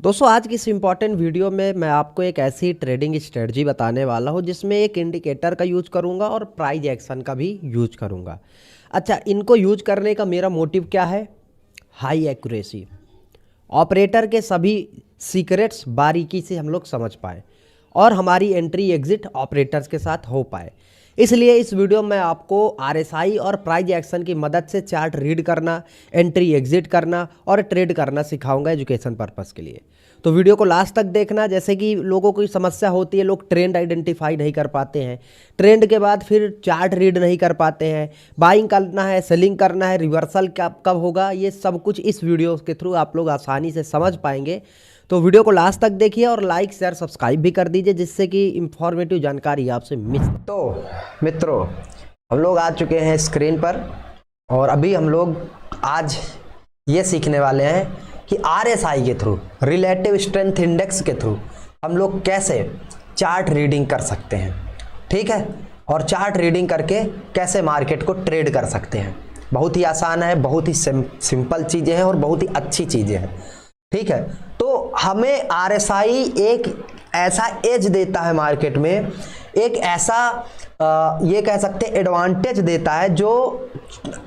दोस्तों आज की इस इम्पॉर्टेंट वीडियो में मैं आपको एक ऐसी ट्रेडिंग स्ट्रेटजी बताने वाला हूं जिसमें एक इंडिकेटर का यूज करूंगा और प्राइस एक्शन का भी यूज करूंगा। अच्छा, इनको यूज करने का मेरा मोटिव क्या है? हाई एक्यूरेसी, ऑपरेटर के सभी सीक्रेट्स बारीकी से हम लोग समझ पाए और हमारी एंट्री एग्जिट ऑपरेटर्स के साथ हो पाए। इसलिए इस वीडियो में आपको आरएसआई और प्राइस एक्शन की मदद से चार्ट रीड करना, एंट्री एग्जिट करना और ट्रेड करना सिखाऊंगा एजुकेशन पर्पस के लिए। तो वीडियो को लास्ट तक देखना। जैसे कि लोगों को समस्या होती है, लोग ट्रेंड आइडेंटिफाई नहीं कर पाते हैं, ट्रेंड के बाद फिर चार्ट रीड नहीं कर पाते हैं, बाइंग करना है, सेलिंग करना है, रिवर्सल कब होगा, ये सब कुछ इस वीडियो के थ्रू आप लोग आसानी से समझ पाएंगे। तो वीडियो को लास्ट तक देखिए और लाइक शेयर सब्सक्राइब भी कर दीजिए जिससे कि इंफॉर्मेटिव जानकारी आपसे मिस। तो मित्रों, हम लोग आ चुके हैं स्क्रीन पर और अभी हम लोग आज ये सीखने वाले हैं कि आरएसआई के थ्रू, रिलेटिव स्ट्रेंथ इंडेक्स के थ्रू हम लोग कैसे चार्ट रीडिंग कर सकते हैं। ठीक है, और चार्ट रीडिंग करके कैसे मार्केट को ट्रेड कर सकते हैं। बहुत ही आसान है, बहुत ही सिंपल चीज़ें हैं और बहुत ही अच्छी चीज़ें हैं। ठीक है, तो हमें आरएसआई एक ऐसा एज देता है मार्केट में, एक ऐसा ये कह सकते हैं एडवांटेज देता है जो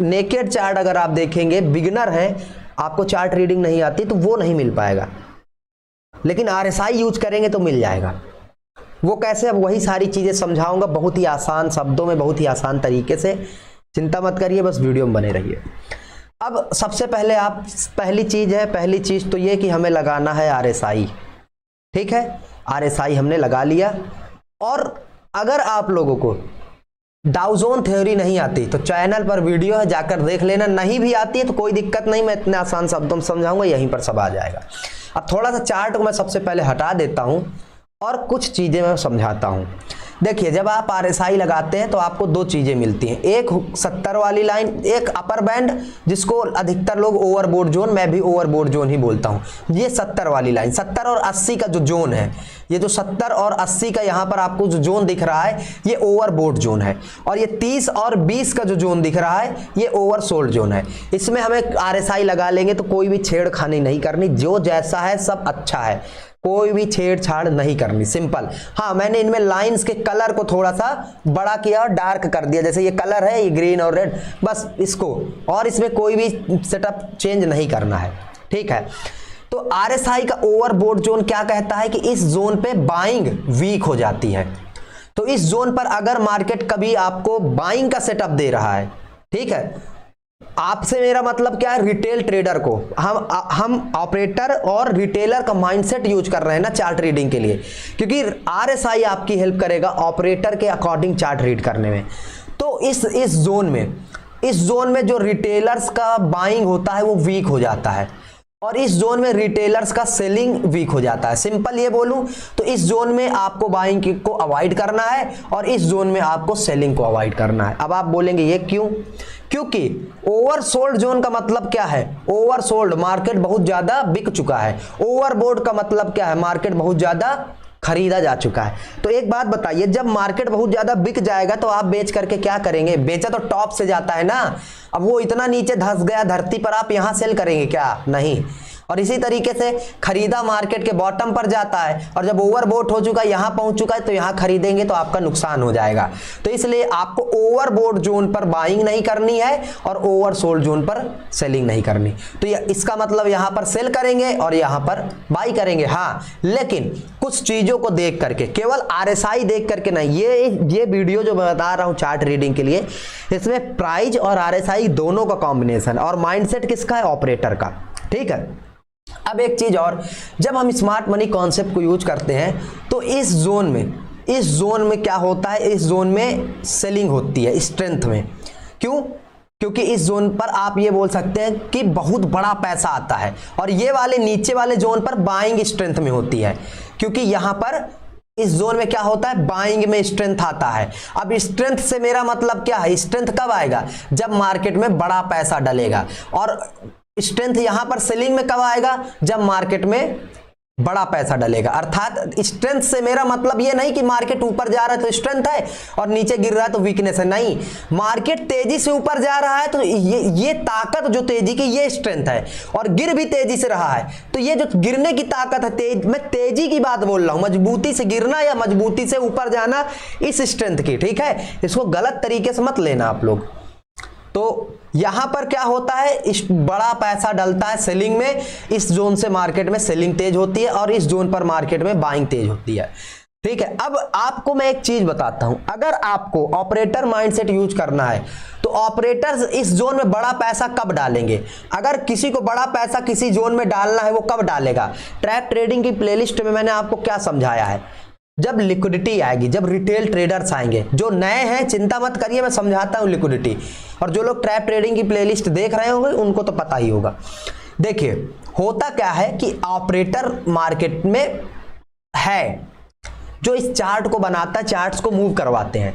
नेकेड चार्ट अगर आप देखेंगे, बिगिनर हैं, आपको चार्ट रीडिंग नहीं आती तो वो नहीं मिल पाएगा, लेकिन आरएसआई यूज करेंगे तो मिल जाएगा। वो कैसे, अब वही सारी चीजें समझाऊंगा बहुत ही आसान शब्दों में, बहुत ही आसान तरीके से। चिंता मत करिए, बस वीडियो में बने रहिए। अब सबसे पहले पहली चीज तो ये कि हमें लगाना है आरएसआई। ठीक है, आरएसआई हमने लगा लिया। और अगर आप लोगों को डाउ जोन थ्योरी नहीं आती तो चैनल पर वीडियो है, जाकर देख लेना। नहीं भी आती है तो कोई दिक्कत नहीं, मैं इतने आसान शब्दों में समझाऊंगा, यहीं पर सब आ जाएगा। अब थोड़ा सा चार्ट को मैं सबसे पहले हटा देता हूं और कुछ चीजें मैं समझाता हूं। देखिए, जब आप आरएसआई लगाते हैं तो आपको दो चीजें मिलती हैं, एक 70 वाली लाइन, एक अपर बैंड जिसको अधिकतर लोग ओवरबोट जोन, मैं भी ओवरबोट जोन ही बोलता हूं। ये 70 वाली लाइन, 70 और 80 का जो जोन है, ये जो 70 और 80 का यहां पर आपको जो जोन दिख रहा है ये ओवरबोट जोन है, और ये 30 और 20 का जो जोन दिख रहा है ये ओवरसोल्ड जोन है। इसमें हमें आरएसआई लगा लेंगे तो कोई भी छेड़खानी नहीं करनी, जो जैसा है सब अच्छा है, कोई भी छेड़छाड़ नहीं करनी, सिंपल। हाँ, मैंने इनमें लाइंस के कलर को थोड़ा सा बड़ा किया और डार्क कर दिया, जैसे ये कलर है, ये ग्रीन और रेड, बस इसको, और इसमें कोई भी सेटअप चेंज नहीं करना है। ठीक है, तो आरएसआई का ओवरबोट जोन क्या कहता है कि इस जोन पे बाइंग वीक हो जाती है। तो इस जोन पर अगर मार्केट कभी आपको बाइंग का सेटअप दे रहा है, ठीक है, आपसे मेरा मतलब क्या है, रिटेल ट्रेडर को, हम ऑपरेटर और रिटेलर का माइंडसेट यूज कर रहे हैं ना चार्ट रीडिंग के लिए, क्योंकि आरएसआई आपकी हेल्प करेगा ऑपरेटर के अकॉर्डिंग चार्ट रीड करने में। तो इस जोन में जो रिटेलर्स का बाइंग होता है वो वीक हो जाता है, और इस जोन में रिटेलर्स का सेलिंग वीक हो जाता है। सिंपल ये बोलूं तो इस जोन में आपको बाइंग को अवॉइड करना है और इस जोन में आपको सेलिंग को अवॉइड करना है। अब आप बोलेंगे ये क्यों? क्योंकि ओवरसोल्ड जोन का मतलब क्या है? ओवरसोल्ड, मार्केट बहुत ज्यादा बिक चुका है। ओवरबोट का मतलब क्या है? मार्केट बहुत ज्यादा खरीदा जा चुका है। तो एक बात बताइए, जब मार्केट बहुत ज्यादा बिक जाएगा तो आप बेच करके क्या करेंगे? बेचा तो टॉप से जाता है ना, अब वो इतना नीचे धंस गया धरती पर, आप यहां सेल करेंगे क्या? नहीं। और इसी तरीके से खरीदा मार्केट के बॉटम पर जाता है, और जब ओवरबोट हो चुका है, यहां पहुंच चुका है, तो यहां खरीदेंगे तो आपका नुकसान हो जाएगा। तो इसलिए आपको ओवरबोट जोन पर बाइंग नहीं करनी है और ओवरसोल्ड जोन पर सेलिंग नहीं करनी। तो इसका मतलब यहां पर सेल करेंगे और यहां पर बाई करेंगे। हाँ, लेकिन कुछ चीजों को देख करके, केवल आरएसआई देख करके नहीं। ये वीडियो जो मैं बता रहा हूं चार्ट रीडिंग के लिए, इसमें प्राइस और आरएसआई दोनों का कॉम्बिनेशन, और माइंडसेट किसका है? ऑपरेटर का। ठीक है, अब एक चीज और, जब हम स्मार्ट मनी कॉन्सेप्ट को यूज करते हैं तो इस जोन में क्या होता है? इस जोन में सेलिंग होती है स्ट्रेंथ में। क्यों? क्योंकि इस जोन पर आप ये बोल सकते हैं कि बहुत बड़ा पैसा आता है, और ये वाले नीचे वाले जोन पर बाइंग स्ट्रेंथ में होती है, क्योंकि यहां पर इस जोन में क्या होता है? बाइंग में स्ट्रेंथ आता है। अब स्ट्रेंथ से मेरा मतलब क्या है? स्ट्रेंथ कब आएगा? जब मार्केट में बड़ा पैसा डलेगा। और स्ट्रेंथ यहां पर सेलिंग में कब आएगा? जब मार्केट में बड़ा पैसा डलेगा। अर्थात स्ट्रेंथ से मेरा मतलब ये नहीं कि मार्केट ऊपर जा रहा है तो स्ट्रेंथ है और नीचे गिर रहा है तो वीकनेस है, नहीं। मार्केट तेजी से ऊपर जा रहा है तो ये ताकत जो तेजी की ये स्ट्रेंथ है, और गिर भी तेजी से रहा है तो ये जो गिरने की ताकत है, मैं तेजी की बात बोल रहा हूं, मजबूती से गिरना या मजबूती से ऊपर जाना इस स्ट्रेंथ की, ठीक है। इसको गलत तरीके से मत लेना आप लोग। तो यहां पर क्या होता है, इस बड़ा पैसा डलता है सेलिंग में, इस जोन से मार्केट में सेलिंग तेज होती है और इस जोन पर मार्केट में बाइंग तेज होती है, ठीक है। अब आपको मैं एक चीज बताता हूं, अगर आपको ऑपरेटर माइंडसेट यूज करना है तो ऑपरेटर्स इस जोन में बड़ा पैसा कब डालेंगे, अगर किसी को बड़ा पैसा किसी जोन में डालना है वो कब डालेगा। ट्रैप ट्रेडिंग की प्लेलिस्ट में मैंने आपको क्या समझाया है, जब लिक्विडिटी आएगी, जब रिटेल ट्रेडर्स आएंगे। जो नए हैं चिंता मत करिए, मैं समझाता हूं लिक्विडिटी, और जो लोग ट्रैप ट्रेडिंग की प्लेलिस्ट देख रहे होंगे उनको तो पता ही होगा। देखिए होता क्या है कि ऑपरेटर मार्केट में है जो इस चार्ट को बनाता है, चार्ट्स को मूव करवाते हैं,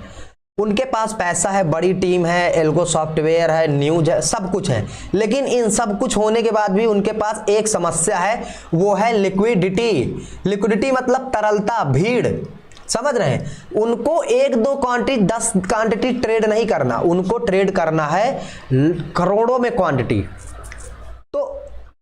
उनके पास पैसा है, बड़ी टीम है, एल्गो सॉफ्टवेयर है, न्यूज है, सब कुछ है। लेकिन इन सब कुछ होने के बाद भी उनके पास एक समस्या है, वो है लिक्विडिटी। लिक्विडिटी मतलब तरलता, भीड़, समझ रहे हैं। उनको 1-2 क्वांटिटी 10 क्वांटिटी ट्रेड नहीं करना, उनको ट्रेड करना है करोड़ों में क्वांटिटी। तो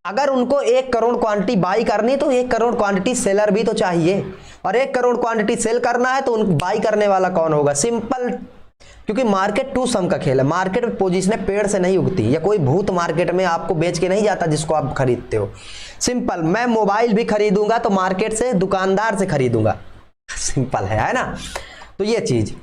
अगर उनको 1 करोड़ क्वांटिटी बाई करनी तो 1 करोड़ क्वांटिटी सेलर भी तो चाहिए, और 1 करोड़ क्वांटिटी सेल करना है तो उनको बाई करने वाला कौन होगा, सिंपल। क्योंकि मार्केट टू सम का खेल है, मार्केट में पोजीशनें पेड़ से नहीं उगती, या कोई भूत मार्केट में आपको बेच के नहीं जाता जिसको आप खरीदते हो। सिंपल, मैं मोबाइल भी खरीदूंगा तो मार्केट से, दुकानदार से खरीदूंगा, सिंपल है ना। तो ये चीज,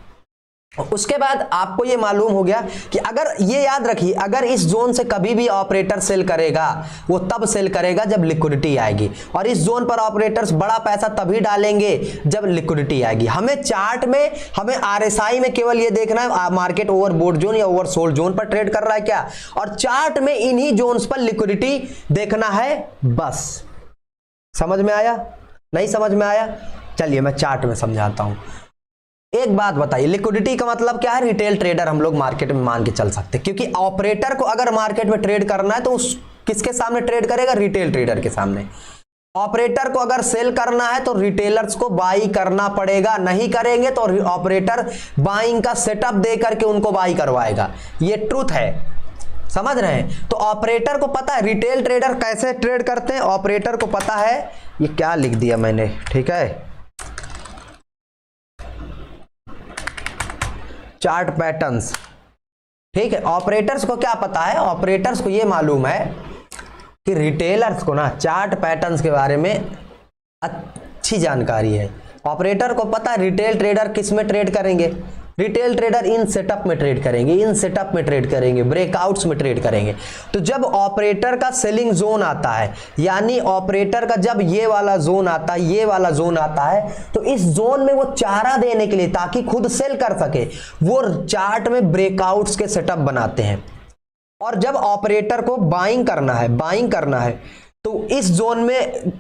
उसके बाद आपको ये मालूम हो गया कि अगर ये याद रखिए, अगर इस जोन से कभी भी ऑपरेटर सेल करेगा वो तब सेल करेगा जब लिक्विडिटी आएगी, और इस जोन पर ऑपरेटर्स बड़ा पैसा तभी डालेंगे जब लिक्विडिटी आएगी। हमें चार्ट में, हमें आरएसआई में केवल ये देखना है मार्केट ओवरबोट जोन या ओवरसोल्ड जोन पर ट्रेड कर रहा है क्या, और चार्ट में इन्हीं जोन्स पर लिक्विडिटी देखना है, बस। समझ में आया, नहीं समझ में आया? चलिए मैं चार्ट में समझाता हूं। एक बात बताइए, लिक्विडिटी का मतलब क्या है, रिटेल ट्रेडर हम लोग मार्केट में मान के चल सकते हैं, क्योंकि ऑपरेटर को अगर मार्केट में ट्रेड करना है तो उस किसके सामने ट्रेड करेगा, रिटेल ट्रेडर के सामने। ऑपरेटर को अगर सेल करना है तो रिटेलर्स को बाई करना पड़ेगा, नहीं करेंगे तो ऑपरेटर बाइंग का सेटअप दे करके उनको बाई करवाएगा, ये ट्रूथ है, समझ रहे हैं। तो ऑपरेटर को पता है रिटेल ट्रेडर कैसे ट्रेड करते हैं, ऑपरेटर को पता है। ये क्या लिख दिया मैंने, ठीक है, चार्ट पैटर्न्स, ठीक है। ऑपरेटर्स को क्या पता है, ऑपरेटर्स को ये मालूम है कि रिटेलर्स को ना चार्ट पैटर्न्स के बारे में अच्छी जानकारी है। ऑपरेटर को पता है रिटेल ट्रेडर किस में ट्रेड करेंगे, रिटेल ट्रेडर इन सेटअप में ट्रेड करेंगे, इन सेटअप में ट्रेड करेंगे, ब्रेकआउट्स में ट्रेड करेंगे। तो जब ऑपरेटर का सेलिंग जोन आता है, यानी ऑपरेटर का जब ये वाला जोन आता है, ये वाला जोन आता है, तो इस जोन में वो चारा देने के लिए, ताकि खुद सेल कर सके, वो चार्ट में ब्रेकआउट्स के सेटअप बनाते हैं। और जब ऑपरेटर को बाइंग करना है तो इस जोन में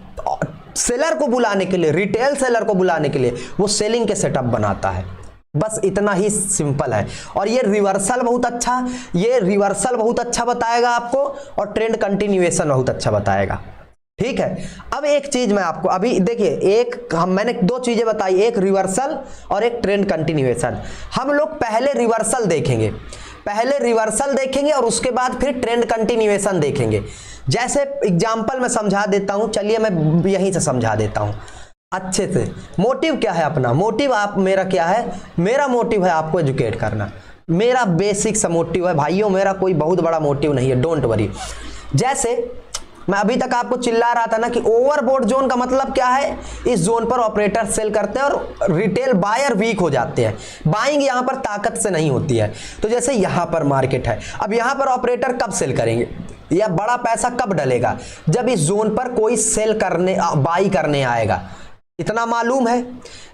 सेलर को बुलाने के लिए, रिटेल सेलर को बुलाने के लिए वो सेलिंग के सेटअप बनाता है, बस इतना ही सिंपल है। और ये रिवर्सल बहुत अच्छा बताएगा आपको, और ट्रेंड कंटिन्यूएशन बहुत अच्छा बताएगा, ठीक है। अब एक चीज मैं आपको अभी देखिए, मैंने 2 चीजें बताई, एक रिवर्सल और एक ट्रेंड कंटिन्यूएशन। हम लोग पहले रिवर्सल देखेंगे और उसके बाद फिर ट्रेंड कंटिन्यूएशन देखेंगे। जैसे एग्जांपल मैं समझा देता हूं, चलिए मैं यहीं से समझा देता हूं अच्छे से। मोटिव क्या है अपना, मोटिव मेरा क्या है, मेरा मोटिव है आपको एजुकेट करना, मेरा बेसिक सा मोटिव है भाइयों, मेरा कोई बहुत बड़ा मोटिव नहीं है, डोंट वरी। जैसे मैं अभी तक आपको चिल्ला रहा था ना कि ओवरबोट जोन का मतलब क्या है, इस जोन पर ऑपरेटर सेल करते हैं और रिटेल बायर वीक हो जाते हैं, बाइंग यहां पर ताकत से नहीं होती है। तो जैसे यहां पर मार्केट है, अब यहां पर ऑपरेटर कब सेल करेंगे या बड़ा पैसा कब डलेगा, जब इस जोन पर कोई सेल करने, बाई करने आएगा, इतना मालूम है।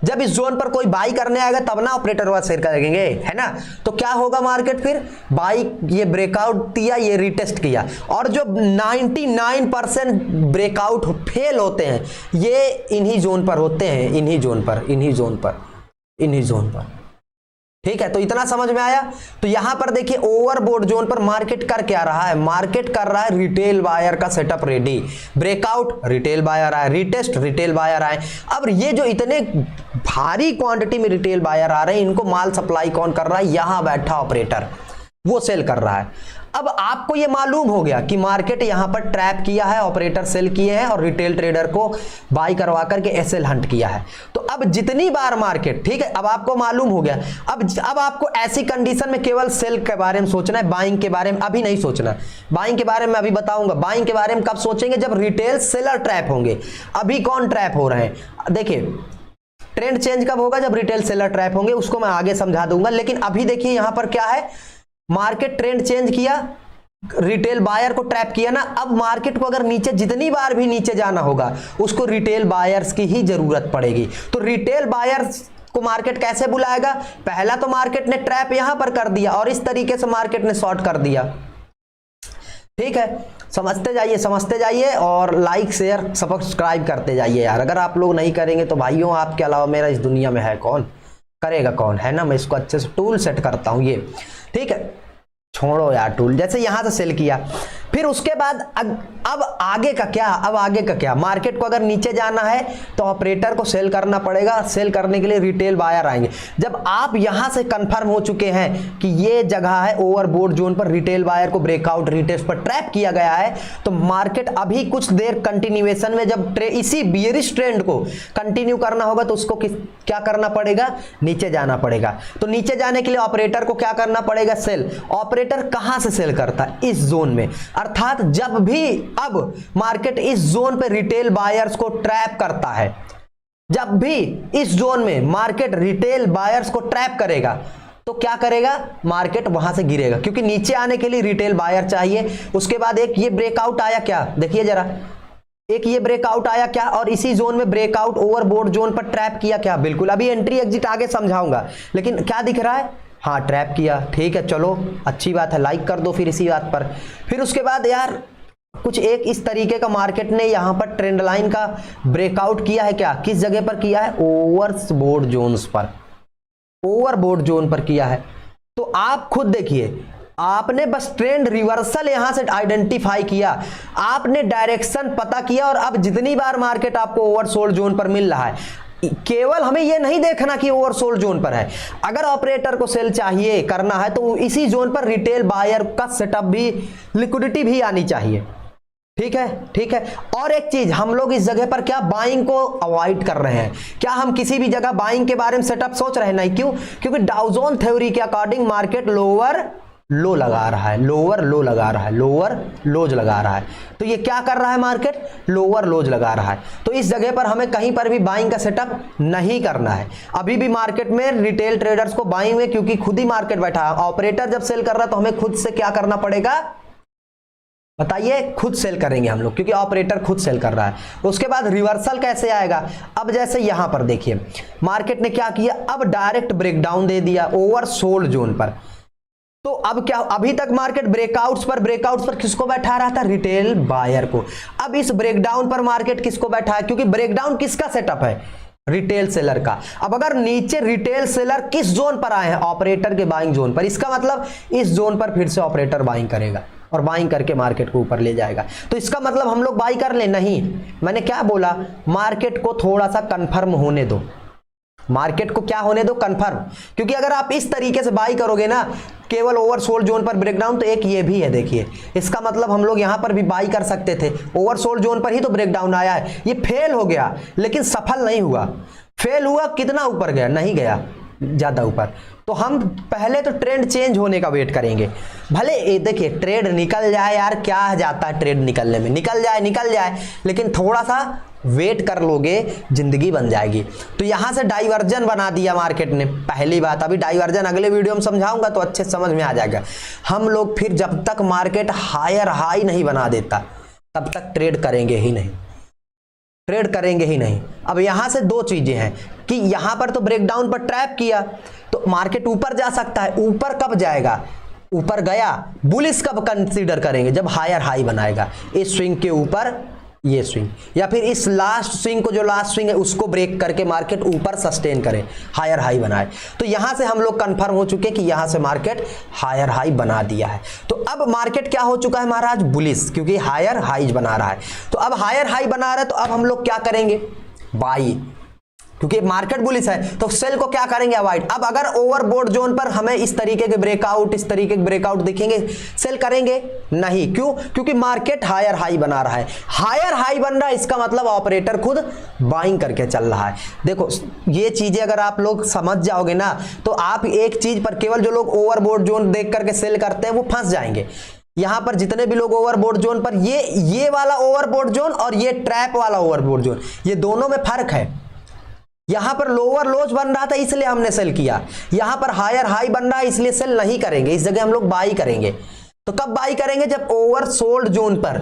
जब इस जोन पर कोई बाई करने आएगा तब ना ऑपरेटर वहां शेयर करेंगे, है ना। तो क्या होगा, मार्केट फिर बाई, ये ब्रेकआउट दिया, ये रिटेस्ट किया, और जो 99% ब्रेकआउट फेल होते हैं ये इन्हीं जोन पर होते हैं, इन्हीं जोन पर। ठीक है, तो इतना समझ में आया। तो यहां पर देखिए ओवरबोट जोन पर मार्केट कर क्या रहा है, मार्केट कर रहा है रिटेल बायर का setup ready, breakout retail buyer आए, रिटेस्ट रिटेल बायर आए। अब ये जो इतने भारी क्वांटिटी में रिटेल बायर आ रहे हैं, इनको माल सप्लाई कौन कर रहा है, यहां बैठा ऑपरेटर, वो सेल कर रहा है। अब आपको ये मालूम हो गया कि मार्केट यहां पर ट्रैप किया है, ऑपरेटर सेल किए हैं और रिटेल ट्रेडर को बाई करवा करके एसएल हंट किया है। तो अब जितनी बार मार्केट, ठीक है, अब आपको मालूम हो गया। अब आपको ऐसी कंडीशन में केवल सेल के बारे में सोचना है, बाइंग के बारे में अभी नहीं सोचना। बाइंग के बारे में अभी बताऊंगा, बाइंग के बारे में कब सोचेंगे, जब रिटेल सेलर ट्रैप होंगे। अभी कौन ट्रैप हो रहे हैं, देखिए ट्रेंड चेंज कब होगा, जब रिटेल सेलर ट्रैप होंगे, उसको मैं आगे समझा दूंगा। लेकिन अभी देखिए यहां पर क्या है, मार्केट ट्रेंड चेंज किया, रिटेल बायर को ट्रैप किया ना। अब मार्केट को अगर नीचे जितनी बार भी नीचे जाना होगा, उसको रिटेल बायर्स की ही जरूरत पड़ेगी। तो रिटेल बायर्स को मार्केट कैसे बुलाएगा, पहला तो मार्केट ने ट्रैप यहां पर कर दिया और इस तरीके से मार्केट ने शॉर्ट कर दिया। ठीक है, समझते जाइए और लाइक शेयर सब्सक्राइब करते जाइए यार। अगर आप लोग नहीं करेंगे तो भाइयों आपके अलावा मेरा इस दुनिया में है कौन, करेगा कौन, है ना। मैं इसको अच्छे से टूल सेट करता हूं ये, ठीक है, छोड़ो यार टूल। जैसे यहां से सेल किया, फिर उसके बाद अब आगे का क्या, अब आगे का क्या, मार्केट को अगर नीचे जाना है तो ऑपरेटर को सेल करना पड़ेगा। सेल करने के लिए रिटेल बायर आएंगे। जब आप यहां से कंफर्म हो चुके हैं कि ये जगह है ओवरबोट जोन पर, रिटेल बायर को ब्रेकआउट रिटेस्ट पर ट्रैप किया गया है, तो मार्केट अभी कुछ देर कंटिन्यूएशन में जब इसी बियरिश ट्रेंड को कंटिन्यू करना होगा तो उसको क्या करना पड़ेगा, नीचे जाना पड़ेगा। तो नीचे जाने के लिए ऑपरेटर को क्या करना पड़ेगा, सेल। ऑपरेटर कहां से सेल करता है, इस जोन में। अर्थात जब भी अब मार्केट इस जोन पे रिटेल बायर्स को ट्रैप करता है, जब भी इस जोन में मार्केट रिटेल बायर्स को ट्रैप करेगा तो क्या करेगा, मार्केट वहां से गिरेगा, क्योंकि नीचे आने के लिए रिटेल बायर चाहिए। उसके बाद एक ये ब्रेकआउट आया, क्या देखिए जरा, एक ये ब्रेकआउट आया क्या, और इसी जोन में ब्रेकआउट ओवरबोट जोन पर ट्रैप किया क्या, बिल्कुल। अभी एंट्री एग्जिट आगे समझाऊंगा, लेकिन क्या दिख रहा है, हाँ ट्रैप किया। ठीक है, चलो अच्छी बात है, लाइक कर दो फिर इसी बात पर। फिर उसके बाद यार कुछ एक इस तरीके का मार्केट ने यहां पर ट्रेंड लाइन का ब्रेकआउट किया है, क्या, किस जगह पर किया है, ओवरबोट जोन्स पर, ओवरबोट जोन पर किया है। तो आप खुद देखिए, आपने बस ट्रेंड रिवर्सल यहां से आइडेंटिफाई किया, आपने डायरेक्शन पता किया, और अब जितनी बार मार्केट आपको ओवरसोल्ड जोन पर मिल रहा है, केवल हमें यह नहीं देखना कि ओवरसोल्ड जोन पर है। अगर ऑपरेटर को सेल चाहिए करना है तो इसी जोन पर रिटेल बायर का सेटअप भी, लिक्विडिटी भी आनी चाहिए। ठीक है, ठीक है। और एक चीज, हम लोग इस जगह पर क्या बाइंग को अवॉइड कर रहे हैं, क्या हम किसी भी जगह बाइंग के बारे में सेटअप सोच रहे हैं, नहीं। क्यों, क्योंकि डाउ जोन थ्योरी के अकॉर्डिंग मार्केट लोअर लो लगा रहा है, लोअर लो लगा रहा है, लोअर लोज लगा रहा है। तो ये क्या कर रहा है, मार्केट लोअर लोज लगा रहा है। तो इस जगह पर हमें कहीं पर भी बाइंग का सेटअप नहीं करना है। अभी भी मार्केट में रिटेल ट्रेडर्स को बाइंग में, क्योंकि खुद ही मार्केट बैठा है, ऑपरेटर जब सेल कर रहा है तो हमें खुद से क्या करना पड़ेगा, बताइए, खुद सेल करेंगे हम लोग, क्योंकि ऑपरेटर खुद सेल कर रहा है। उसके बाद रिवर्सल कैसे आएगा, अब जैसे यहां पर देखिए मार्केट ने क्या किया, अब डायरेक्ट ब्रेकडाउन दे दिया ओवरसोल्ड जोन पर। तो अब क्या, अभी तक मार्केट ब्रेकआउट्स पर किसको बैठा रहा था, रिटेल बायर को। अब इस ब्रेकडाउन पर मार्केट किसको बैठा है, क्योंकि ब्रेकडाउन किसका सेटअप है, रिटेल सेलर का। अब अगर नीचे रिटेल सेलर किस जोन पर आए हैं, ऑपरेटर के बाइंग जोन पर, इसका मतलब इस जोन पर फिर से ऑपरेटर बाइंग करेगा और बाइंग करके मार्केट को ऊपर ले जाएगा। तो इसका मतलब हम लोग बाई कर ले, नहीं, मैंने क्या बोला, मार्केट को थोड़ा सा कंफर्म होने दो, मार्केट को क्या होने दो, कंफर्म। क्योंकि अगर आप इस तरीके से बाई करोगे ना, केवल ओवरसोल्ड जोन पर ब्रेकडाउन, तो एक ये भी है, देखिए, इसका मतलब हम लोग यहां पर भी बाई कर सकते थे, ओवरसोल्ड जोन पर ही तो ब्रेकडाउन आया है। ये फेल हो गया, लेकिन सफल नहीं हुआ। फेल हुआ, कितना ऊपर गया, नहीं गया ज्यादा ऊपर। तो हम पहले तो ट्रेंड चेंज होने का वेट करेंगे। भले देखिए ट्रेड निकल जाए यार, क्या जाता है ट्रेड निकलने में, निकल जाए, लेकिन थोड़ा सा वेट कर लोगे, जिंदगी बन जाएगी। तो यहां से डाइवर्जन बना दिया मार्केट ने, पहली बात। अभी डाइवर्जन अगले वीडियो में समझाऊंगा तो अच्छे समझ में आ जाएगा। हम लोग फिर जब तक मार्केट हायर हाई नहीं बना देता तब तक ट्रेड करेंगे ही नहीं, ट्रेड करेंगे ही नहीं। अब यहां से दो चीजें हैं कि यहां पर तो ब्रेकडाउन पर ट्रैप किया तो मार्केट ऊपर जा सकता है, ऊपर कब जाएगा, ऊपर गया, बुलिश कब कंसीडर करेंगे, जब हायर हाई बनाएगा, इस स्विंग के ऊपर ये स्विंग, या फिर इस लास्ट स्विंग को, जो लास्ट स्विंग है उसको ब्रेक करके मार्केट ऊपर सस्टेन करे, हायर हाई बनाए। तो यहां से हम लोग कंफर्म हो चुके कि यहां से मार्केट हायर हाई बना दिया है। तो अब मार्केट क्या हो चुका है महाराज, बुलिश, क्योंकि हायर हाई बना रहा है। तो अब हायर हाई बना रहा है, तो अब हम लोग क्या करेंगे, बाई, क्योंकि मार्केट बुलिश है तो सेल को क्या करेंगे, अवॉइड। अब अगर ओवरबोट जोन पर हमें इस तरीके के ब्रेकआउट, इस तरीके के ब्रेकआउट दिखेंगे, सेल करेंगे नहीं, क्यों, क्योंकि मार्केट हायर हाई बना रहा है। हायर हाई बन रहा है, इसका मतलब ऑपरेटर खुद बाइंग करके चल रहा है। देखो ये चीजें अगर आप लोग समझ जाओगे ना, तो आप एक चीज पर, केवल जो लोग ओवरबोट जोन देख करके सेल करते हैं वो फंस जाएंगे। यहां पर जितने भी लोग ओवरबोट जोन पर, ये वाला ओवरबोट जोन और ये ट्रैप वाला ओवरबोट जोन, ये दोनों में फर्क है। यहां पर लोअर लोज बन रहा था इसलिए हमने सेल किया, यहां पर हायर हाई बन रहा है इसलिए सेल नहीं करेंगे, इस जगह हम लोग बाई करेंगे। तो कब बाई करेंगे, जब ओवरसोल्ड जोन पर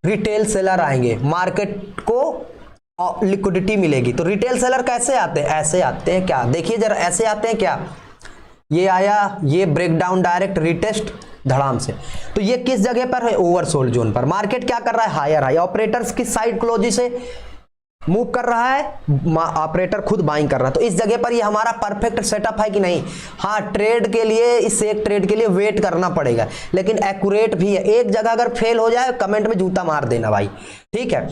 रिटेल सेलर आएंगे, मार्केट को लिक्विडिटी मिलेगी। तो रिटेल सेलर कैसे आते हैं, ऐसे आते हैं, क्या देखिए जरा, ऐसे आते हैं क्या, ये आया, ये ब्रेकडाउन डायरेक्ट रिटेस्ट धड़ाम से। तो ये किस जगह पर है, ओवरसोल्ड जोन पर। मार्केट क्या कर रहा है, हायर हाई, ऑपरेटर्स की साइड क्लोजी से मूव कर रहा है, ऑपरेटर खुद बाइंग कर रहा है। तो इस जगह पर ये हमारा परफेक्ट सेटअप है कि नहीं। हाँ, ट्रेड के लिए, इस एक ट्रेड के लिए वेट करना पड़ेगा, लेकिन एक्यूरेट भी है। एक जगह अगर फेल हो जाए कमेंट में जूता मार देना भाई, ठीक है।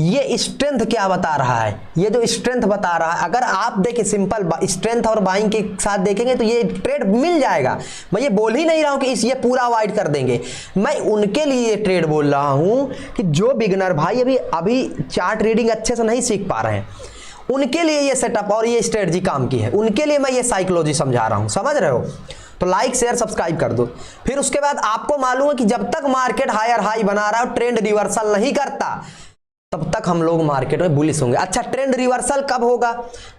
ये स्ट्रेंथ क्या बता रहा है, ये जो स्ट्रेंथ बता रहा है, अगर आप देखिए सिंपल स्ट्रेंथ और बाइंग के साथ देखेंगे तो ये ट्रेड मिल जाएगा। मैं ये बोल ही नहीं रहा हूं कि ये पूरा अवॉइड कर देंगे, मैं उनके लिए ये ट्रेड बोल रहा हूं कि जो बिगनर भाई अभी चार्ट रीडिंग अच्छे से नहीं सीख पा रहे हैं, उनके लिए ये सेटअप और ये स्ट्रेटजी काम की है, उनके लिए मैं ये साइकोलॉजी समझा रहा हूं, समझ रहे हो। तो लाइक शेयर सब्सक्राइब कर दो। फिर उसके बाद आपको मालूम है कि जब तक मार्केट हायर हाई बना रहा है और ट्रेंड रिवर्सल नहीं करता, तब तक हम लोग मार्केट में बुलिश होंगे। अच्छा, ट्रेंड रिवर्सल कब होगा,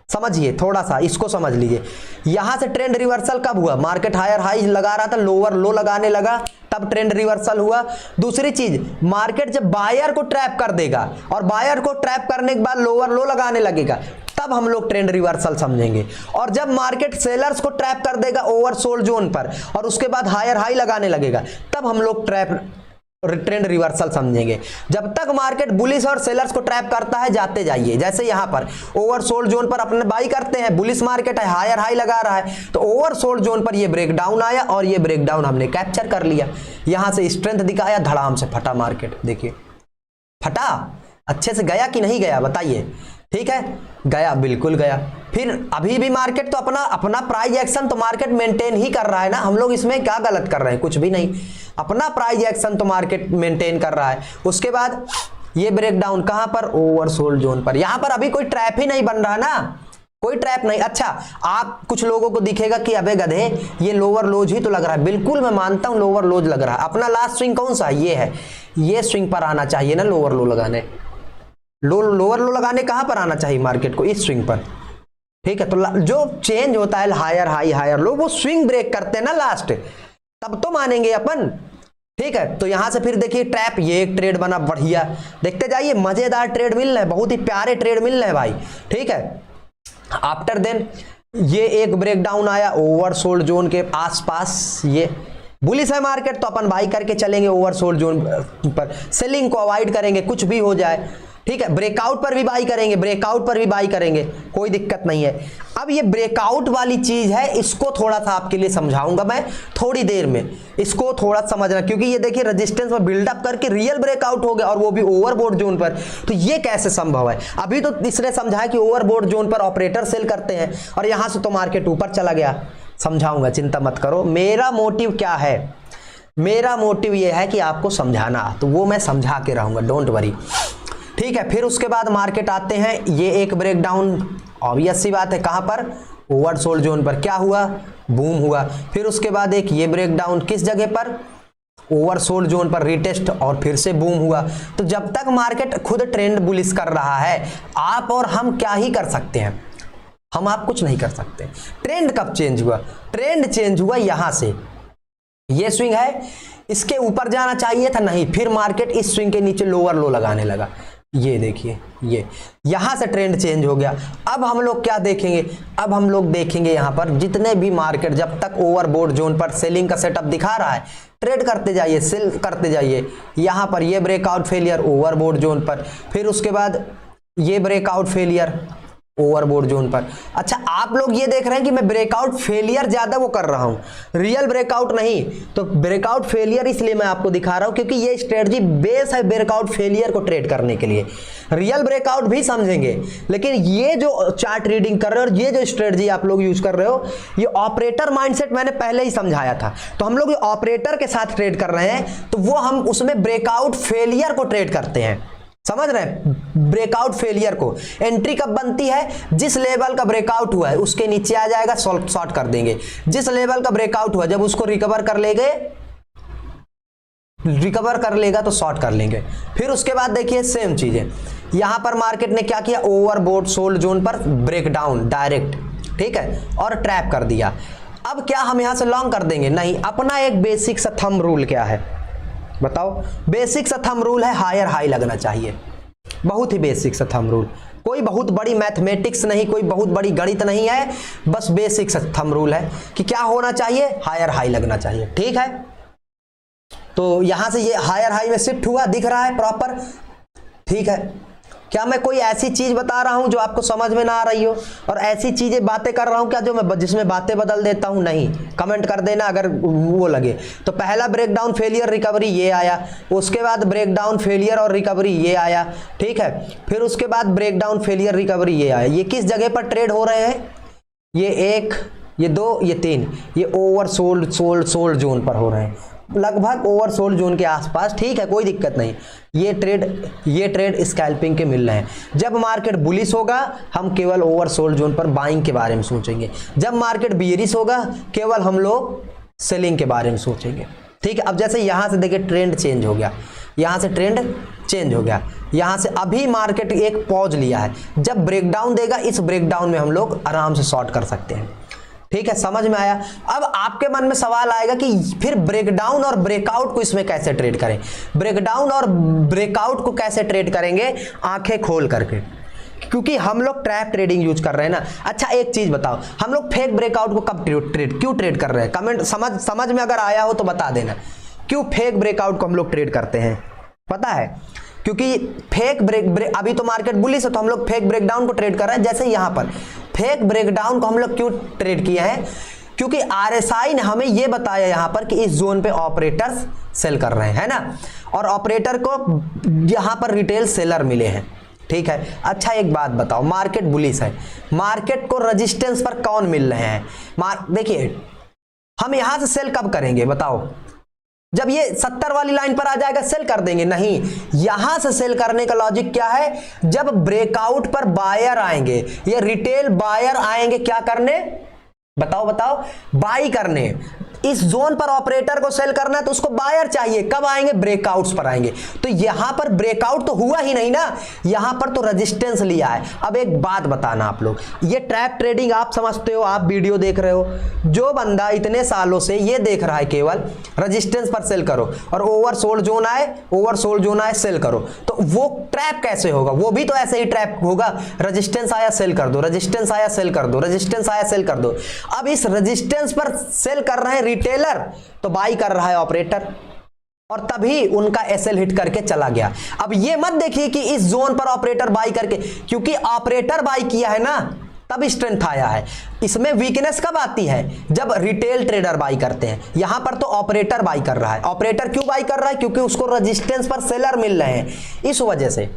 समझिए, थोड़ा सा इसको समझ लीजिए। यहां से ट्रेंड रिवर्सल कब हुआ, मार्केट हायर हाई लगा रहा था, लोअर लो लगाने लगा, तब ट्रेंड रिवर्सल हुआ। दूसरी चीज, मार्केट जब बायर को ट्रैप कर देगा और बायर को ट्रैप करने के बाद लोअर लो लगाने लगेगा, तब हम लोग ट्रेंड रिवर्सल समझेंगे। और जब मार्केट सेलर्स को ट्रैप कर देगा ओवरसोल्ड जोन पर और उसके बाद हायर हाई लगाने लगेगा, तब हम लोग ट्रेंड रिवर्सल समझेंगे। जब तक मार्केट बुलिश और सेलर्स को ट्रैप करता है, जाते जाइए। जैसे यहां पर ओवरसोल्ड जोन पर अपने बाई करते हैं, बुलिश मार्केट है, हायर हाई लगा रहा है, तो ओवरसोल्ड जोन पर ये ब्रेकडाउन आया और ये ब्रेकडाउन हमने कैप्चर कर लिया। यहां से स्ट्रेंथ दिखाया, धड़ाम से फटा मार्केट, देखिए फटा, अच्छे से गया कि नहीं गया बताइए, ठीक है, गया, बिल्कुल गया। फिर अभी भी मार्केट तो अपना प्राइस एक्शन तो मार्केट मेंटेन ही कर रहा है ना, हम लोग इसमें क्या गलत कर रहे हैं, कुछ भी नहीं, अपना प्राइस एक्शन तो मार्केट मेंटेन कर रहा है। उसके बाद ये ब्रेकडाउन कहां पर, ओवरसोल्ड जोन पर। यहां पर अभी कोई ट्रैप ही नहीं बन रहा ना, कोई ट्रैप नहीं। अच्छा, आप कुछ लोगों को दिखेगा कि अबे गधे ये लोअर लोज ही तो लग रहा है, बिल्कुल मैं मानता हूं लोअर लोज लग रहा है। अपना लास्ट स्विंग कौन सा है, ये है, ये स्विंग पर आना चाहिए ना, लोअर लो लगाने, लोअर लो लगाने कहां पर आना चाहिए मार्केट को, इस स्विंग पर, ठीक है। तो जो चेंज होता है हायर हाई हायर लो, वो स्विंग ब्रेक करते हैं ना लास्ट, तब तो मानेंगे अपन, ठीक है। तो यहां से फिर देखिए ट्रैप, ये एक ट्रेड बना बढ़िया, देखते जाइए, मजेदार ट्रेड मिल रहे हैं, बहुत ही प्यारे ट्रेड मिल रहे हैं भाई, ठीक है। आफ्टर देन ये एक ब्रेकडाउन आया ओवरसोल्ड जोन के आसपास, ये बुलिश है मार्केट तो अपन बाई करके चलेंगे ओवरसोल्ड जोन पर, सेलिंग को अवॉइड करेंगे, कुछ भी हो जाए, ठीक है। ब्रेकआउट पर भी बाई करेंगे, ब्रेकआउट पर भी बाई करेंगे, कोई दिक्कत नहीं है। अब ये ब्रेकआउट वाली चीज है, इसको थोड़ा सा आपके लिए समझाऊंगा मैं थोड़ी देर में, इसको थोड़ा समझना, क्योंकि ये देखिए रेजिस्टेंस में बिल्डअप करके रियल ब्रेकआउट हो गया और वो भी ओवरबोट जोन पर, तो ये कैसे संभव है। अभी तो इसने समझाया कि ओवरबोट जोन पर ऑपरेटर सेल करते हैं और यहां से तो मार्केट ऊपर चला गया, समझाऊंगा, चिंता मत करो। मेरा मोटिव क्या है, मेरा मोटिव ये है कि आपको समझाना, तो वो मैं समझा के रहूंगा, डोंट वरी, ठीक है। फिर उसके बाद मार्केट आते हैं, ये एक ब्रेकडाउन, ऑब्वियस सी बात है, कहां पर, ओवरसोल्ड जोन पर, क्या हुआ, बूम हुआ। फिर उसके बाद एक ये ब्रेकडाउन, किस जगह पर, ओवरसोल्ड जोन पर, रिटेस्ट, और फिर से बूम हुआ। तो जब तक मार्केट खुद ट्रेंड बुलिश कर रहा है, आप और हम क्या ही कर सकते हैं, हम आप कुछ नहीं कर सकते। ट्रेंड कब चेंज हुआ, ट्रेंड चेंज हुआ यहां से, ये स्विंग है, इसके ऊपर जाना चाहिए था, नहीं, फिर मार्केट इस स्विंग के नीचे लोअर लो लगाने लगा, ये देखिए, ये यहां से ट्रेंड चेंज हो गया। अब हम लोग क्या देखेंगे, अब हम लोग देखेंगे यहां पर जितने भी मार्केट जब तक ओवरबोट जोन पर सेलिंग का सेटअप दिखा रहा है, ट्रेड करते जाइए, सेल करते जाइए। यहां पर ये ब्रेकआउट फेलियर ओवरबोट जोन पर, फिर उसके बाद ये ब्रेकआउट फेलियर ओवरबोट जोन पर। अच्छा, आप लोग ये देख रहे हैं कि मैं ब्रेकआउट फेलियर ज्यादा वो कर रहा हूं, रियल ब्रेकआउट नहीं। तो ब्रेकआउट फेलियर इसलिए मैं आपको दिखा रहा हूं क्योंकि ये स्ट्रेटजी बेस है ब्रेकआउट फेलियर को ट्रेड करने के लिए। रियल ब्रेकआउट भी समझेंगे, लेकिन ये जो चार्ट रीडिंग कर रहे हो और ये जो स्ट्रेटजी आप लोग यूज कर रहे हो, ये ऑपरेटर माइंडसेट मैंने पहले ही समझाया था। तो हम लोग ये ऑपरेटर के साथ ट्रेड कर रहे हैं, तो वो हम उसमें ब्रेकआउट फेलियर को ट्रेड करते हैं। समझ रहे हैं? ब्रेकआउट फेलियर को एंट्री कब बनती है, जिस लेवल का ब्रेकआउट हुआ है उसके नीचे आ जाएगा, शॉर्ट कर देंगे। जिस लेवल का ब्रेकआउट हुआ जब उसको रिकवर कर लेगा तो शॉर्ट कर लेंगे। फिर उसके बाद देखिए सेम चीज है, यहां पर मार्केट ने क्या किया, ओवरबोट सोल्ड जोन पर ब्रेकडाउन डायरेक्ट, ठीक है, और ट्रैप कर दिया। अब क्या हम यहां से लॉन्ग कर देंगे? नहीं। अपना एक बेसिक सा थंब रूल क्या है बताओ? बेसिक सा थंब रूल है हायर हाई लगना चाहिए। बहुत ही बेसिक सा थंब रूल, कोई बहुत बड़ी मैथमेटिक्स नहीं, कोई बहुत बड़ी गणित नहीं है, बस बेसिक सा थंब रूल है कि क्या होना चाहिए, हायर हाई लगना चाहिए। ठीक है, तो यहां से ये हायर हाई में शिफ्ट हुआ, दिख रहा है प्रॉपर। ठीक है, क्या मैं कोई ऐसी चीज बता रहा हूं जो आपको समझ में ना आ रही हो, और ऐसी चीजें बातें कर रहा हूं क्या जो मैं जिसमें बातें बदल देता हूं? नहीं। कमेंट कर देना अगर वो लगे तो। पहला ब्रेकडाउन फेलियर रिकवरी ये आया, उसके बाद ब्रेकडाउन फेलियर और रिकवरी ये आया, ठीक है, फिर उसके बाद ब्रेकडाउन फेलियर रिकवरी ये आया। ये किस जगह पर ट्रेड हो रहे हैं? ये 1, ये 2, ये 3, ये ओवर सोल्ड जोन पर हो रहे हैं, लगभग ओवर सोल्ड जोन के आसपास। ठीक है, कोई दिक्कत नहीं। ये ट्रेड स्कैल्पिंग के मिल रहे हैं। जब मार्केट बुलिश होगा हम केवल ओवर सोल्ड जोन पर बाइंग के बारे में सोचेंगे, जब मार्केट बियरिश होगा केवल हम लोग सेलिंग के बारे में सोचेंगे। ठीक है, अब जैसे यहां से देखिए ट्रेंड चेंज हो गया, यहां से ट्रेंड चेंज हो गया, यहां से अभी मार्केट एक पॉज लिया है। जब ब्रेकडाउन देगा, इस ब्रेकडाउन में हम लोग आराम से शॉर्ट कर सकते हैं। ठीक है, समझ में आया? अब आपके मन में सवाल आएगा कि फिर ब्रेकडाउन और ब्रेकआउट को इसमें कैसे ट्रेड करें? ब्रेकडाउन और ब्रेकआउट को कैसे ट्रेड करेंगे? आंखें खोल करके, क्योंकि हम लोग ट्रैप ट्रेडिंग यूज कर रहे हैं ना। अच्छा, एक चीज बताओ, हम लोग फेक ब्रेकआउट को कब क्यों ट्रेड कर रहे हैं? कमेंट समझ में अगर आया हो तो बता देना। क्यों फेक ब्रेकआउट को हम लोग ट्रेड करते हैं पता है? क्योंकि फेक ब्रेक अभी तो मार्केट बुलिश है तो हम लोग फेक ब्रेकडाउन को ट्रेड कर रहे हैं। जैसे यहां पर फेक ब्रेकडाउन को हम लोग क्यों ट्रेड किए हैं? क्योंकि आरएसआई ने हमें यह बताया यहां पर कि इस जोन पे ऑपरेटर्स सेल कर रहे हैं, है ना, और ऑपरेटर को यहां पर रिटेल सेलर मिले हैं। ठीक है, अच्छा एक बात बताओ, मार्केट बुलिश है, मार्केट को रेजिस्टेंस पर कौन मिल रहे हैं? देखिए हम यहां से सेल कब करेंगे बताओ? जब ये 70 वाली लाइन पर आ जाएगा सेल कर देंगे? नहीं, यहां से सेल करने का लॉजिक क्या है? जब ब्रेकआउट पर बायर आएंगे, ये रिटेल बायर आएंगे क्या करने बताओ? बाई करने। इस जोन पर ऑपरेटर को सेल करना है तो उसको बायर चाहिए, कब आएंगे? ब्रेकआउट्स पर आएंगे। तो यहां पर ब्रेकआउट तो हुआ ही नहीं ना, यहां पर तो रेजिस्टेंस लिया है। अब एक बात बताना आप लोग, ये ट्रैप ट्रेडिंग आप समझते हो, आप वीडियो देख रहे हो, जो बंदा इतने सालों से ये देख रहा है केवल रेजिस्टेंस पर सेल करो और ओवर सोल्ड जोन आए सेल करो, तो वो ट्रैप कैसे होगा? वो भी तो ऐसे ही ट्रैप होगा, रेजिस्टेंस आया सेल कर दो, रेजिस्टेंस आया सेल कर दो, रेजिस्टेंस आया सेल कर दो। अब इस रेजिस्टेंस पर सेल कर रहे हैं रिटेलर, तो बाई कर रहा है ऑपरेटर, और तभी उनका एसएल हिट करके चला गया। अब ये मत देखिए कि इस जोन पर ऑपरेटर बाई करके, क्योंकि ऑपरेटर बाई किया है ना तब स्ट्रेंथ आया है। इसमें वीकनेस कब आती है? जब रिटेल ट्रेडर बाई करते हैं। यहां पर तो ऑपरेटर बाई कर रहा है। ऑपरेटर क्यों बाई कर रहा है? क्योंकि उसको रेजिस्टेंस पर सेलर मिल रहे हैं, इस वजह से।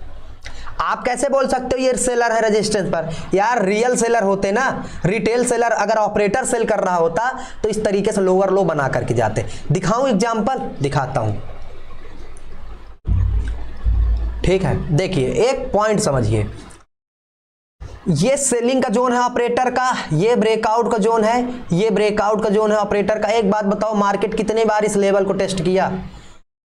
आप कैसे बोल सकते हो ये सेलर है रेजिस्टेंस पर? यार रियल सेलर होते ना, रिटेल सेलर अगर ऑपरेटर सेल कर रहा होता तो इस तरीके से लोअर लो बना करके जाते। दिखाऊं एग्जांपल? दिखाता हूं। ठीक है, देखिए एक पॉइंट समझिए, ये सेलिंग का जोन है ऑपरेटर का, ये ब्रेकआउट का जोन है, ये ब्रेकआउट का जोन है ऑपरेटर का। एक बात बताओ, मार्केट कितने बार इस लेवल को टेस्ट किया?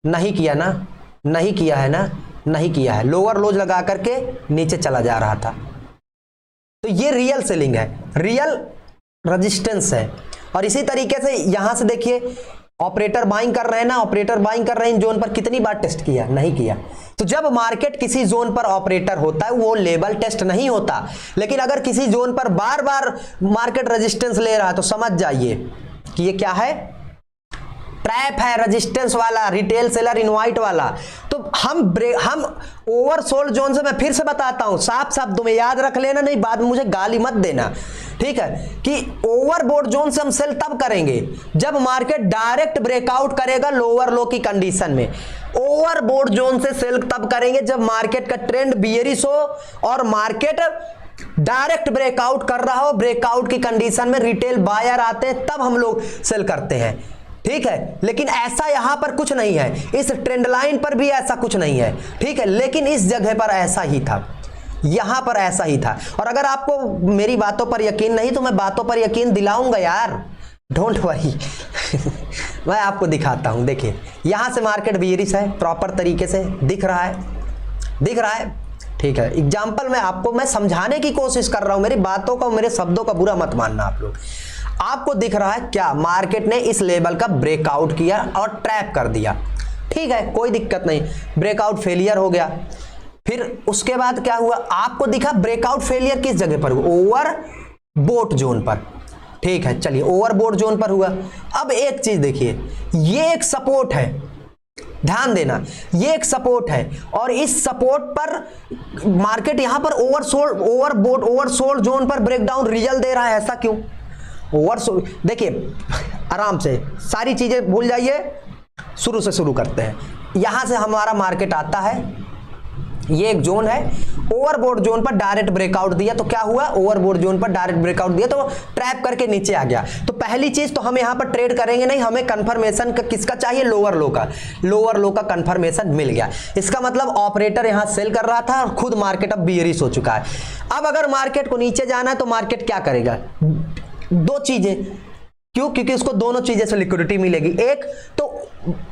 नहीं किया ना, नहीं किया है ना, नहीं किया है। लोअर लोज लगा करके नीचे चला जा रहा था। तो ये रियल सेलिंग है, रियल रेजिस्टेंस है। और इसी तरीके से यहां से देखिए, ऑपरेटर बाइंग कर रहे हैं ना, ऑपरेटर बाइंग कर रहे हैं इन जोन पर, कितनी बार टेस्ट किया? नहीं किया। तो जब मार्केट किसी जोन पर ऑपरेटर होता है वो लेवल टेस्ट नहीं होता, लेकिन अगर किसी जोन पर बार बार मार्केट रेजिस्टेंस ले रहा है तो समझ जाइए कि ये क्या है, ट्रैप है, रेजिस्टेंस वाला, रिटेल सेलर इनवाइट वाला। तो हम ओवरसोल्ड जोन से, मैं फिर से बताता हूं, साफ साफ तुम्हें याद रख लेना, नहीं बाद में मुझे गाली मत देना, ठीक है, कि ओवरबोट जोन से हम सेल तब करेंगे जब मार्केट डायरेक्ट ब्रेकआउट करेगा लोअर लो की कंडीशन में। ओवरबोट जोन से सेल तब करेंगे जब मार्केट का ट्रेंड बियरिश हो और मार्केट डायरेक्ट ब्रेकआउट कर रहा हो, ब्रेकआउट की कंडीशन में रिटेल बायर आते हैं तब हम लोग सेल करते हैं, ठीक है। लेकिन ऐसा यहां पर कुछ नहीं है, इस ट्रेंड लाइन पर भी ऐसा कुछ नहीं है, ठीक है, लेकिन इस जगह पर ऐसा ही था, यहां पर ऐसा ही था। और अगर आपको मेरी बातों पर यकीन नहीं तो मैं बातों पर यकीन दिलाऊंगा यार, डोंट वरी मैं आपको दिखाता हूं। देखिए यहां से मार्केट बियरिश है, प्रॉपर तरीके से दिख रहा है, दिख रहा है, ठीक है। एग्जाम्पल मैं आपको मैं समझाने की कोशिश कर रहा हूं, मेरी बातों का, मेरे शब्दों का बुरा मत मानना आप लोग। आपको दिख रहा है क्या, मार्केट ने इस लेवल का ब्रेकआउट किया और ट्रैप कर दिया, ठीक है, कोई दिक्कत नहीं, ब्रेकआउट फेलियर हो गया। फिर उसके बाद क्या हुआ, आपको दिखा ब्रेकआउट फेलियर किस जगह पर हुआ, ओवरबोट जोन पर, ठीक है, चलिए ओवरबोट जोन पर हुआ। अब एक चीज देखिए, ये एक सपोर्ट है, ध्यान देना, ये एक सपोर्ट है और इस सपोर्ट पर मार्केट यहां पर ओवरसोल्ड जोन पर ब्रेकडाउन रिजल्ट दे रहा है, ऐसा क्यों? ओवरसोल्ड, देखिए आराम से सारी चीजें भूल जाइए, शुरू से शुरू करते हैं। यहां से हमारा मार्केट आता है, ये एक जोन है, ओवरबोट जोन पर डायरेक्ट ब्रेकआउट दिया तो क्या हुआ, ओवरबोट जोन पर डायरेक्ट ब्रेकआउट दिया तो ट्रैप करके नीचे आ गया। तो पहली चीज तो हम यहां पर ट्रेड करेंगे नहीं, हमें कंफर्मेशन का किसका चाहिए, लोअर लो का, लोअर लो का कंफर्मेशन मिल गया। इसका मतलब ऑपरेटर यहां सेल कर रहा था और खुद मार्केट अब बियरिश हो चुका है। अब अगर मार्केट को नीचे जाना है तो मार्केट क्या करेगा, दो चीजें, क्यों, क्योंकि उसको दोनों चीजें से लिक्विडिटी मिलेगी, एक तो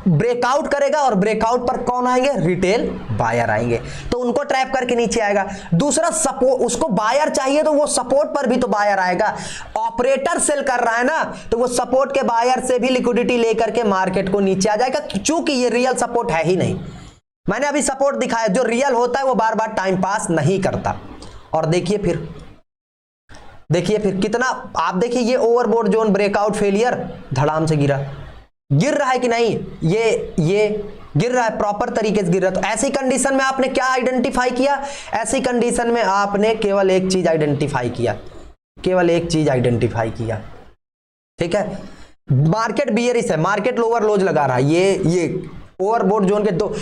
ब्रेकआउट करेगा और ब्रेकआउट पर कौन आएंगे, रिटेल बायर आएंगे, तो उनको ट्रैप करके नीचे आएगा। दूसरा सपोर्ट, उसको बायर चाहिए तो वो सपोर्ट पर भी तो बायर आएगा, ऑपरेटर सेल कर रहा है ना, तो वो सपोर्ट के बायर से भी लिक्विडिटी लेकर के मार्केट को नीचे आ जाएगा, चूंकि ये रियल सपोर्ट है ही नहीं। मैंने अभी सपोर्ट दिखाया, जो रियल होता है वो बार बार टाइम पास नहीं करता। और देखिए फिर, देखिए फिर कितना, आप देखिए ये ओवरबोट जोन ब्रेकआउट फेलियर, धड़ाम से गिरा, गिर रहा है कि नहीं, ये गिर रहा है, प्रॉपर तरीके से गिर रहा है। तो ऐसी कंडीशन में आपने क्या आइडेंटिफाई किया, ऐसी कंडीशन में आपने केवल एक चीज आइडेंटिफाई किया, केवल एक चीज आइडेंटिफाई किया, ठीक है, मार्केट बियरिश है, मार्केट लोअर लोज लगा रहा है, ये ओवरबोट जोन के दो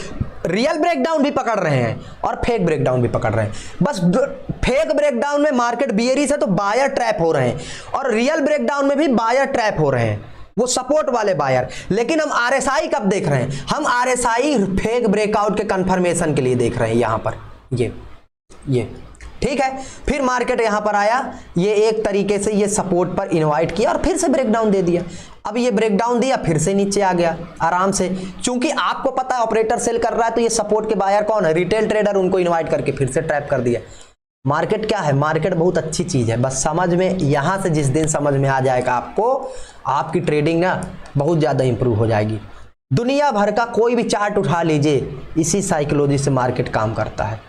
रियल ब्रेकडाउन भी पकड़ रहे हैं और फेक ब्रेकडाउन भी पकड़ रहे हैं। बस फेक ब्रेकडाउन में मार्केट बियरिश है तो बायर ट्रैप हो रहे हैं, और रियल ब्रेकडाउन में भी बायर ट्रैप हो रहे हैं, वो सपोर्ट वाले बायर। लेकिन हम आरएसआई कब देख रहे हैं, हम आरएसआई फेक ब्रेकआउट के कंफर्मेशन के लिए देख रहे हैं, यहां पर ये ठीक है। फिर मार्केट यहां पर आया, ये एक तरीके से ये सपोर्ट पर इनवाइट किया और फिर से ब्रेकडाउन दे दिया। अब ये ब्रेकडाउन दिया, फिर से नीचे आ गया आराम से, क्योंकि आपको पता है ऑपरेटर सेल कर रहा है तो ये सपोर्ट के बायर कौन है, रिटेल ट्रेडर, उनको इनवाइट करके फिर से ट्रैप कर दिया। मार्केट क्या है, मार्केट बहुत अच्छी चीज है, बस समझ में, यहां से जिस दिन समझ में आ जाएगा आपको, आपकी ट्रेडिंग ना बहुत ज्यादा इंप्रूव हो जाएगी। दुनिया भर का कोई भी चार्ट उठा लीजिए, इसी साइकोलॉजी से मार्केट काम करता है,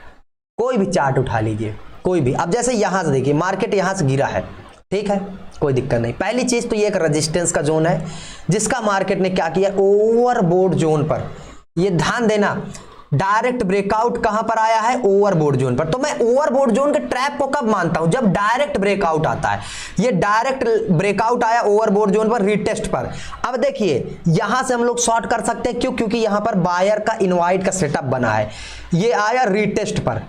कोई भी चार्ट उठा लीजिए, कोई भी। अब जैसे यहां से देखिए, मार्केट यहां से गिरा है, ठीक है, कोई दिक्कत नहीं। पहली चीज तो ये एक रेजिस्टेंस का जोन है, जिसका मार्केट ने क्या किया, ओवरबोट जोन पर, ये ध्यान देना, डायरेक्ट ब्रेकआउट कहां पर आया है, ओवरबोट जोन पर। तो मैं ओवरबोट जोन के ट्रैप को कब मानता हूं, जब डायरेक्ट ब्रेकआउट आता है। ये डायरेक्ट ब्रेकआउट आया ओवरबोट जोन पर, रीटेस्ट पर। अब देखिए यहां से हम लोग शॉर्ट कर सकते हैं, क्यों, क्योंकि यहां पर बायर का इनवाइट का सेटअप बना है, ये आया रीटेस्ट पर।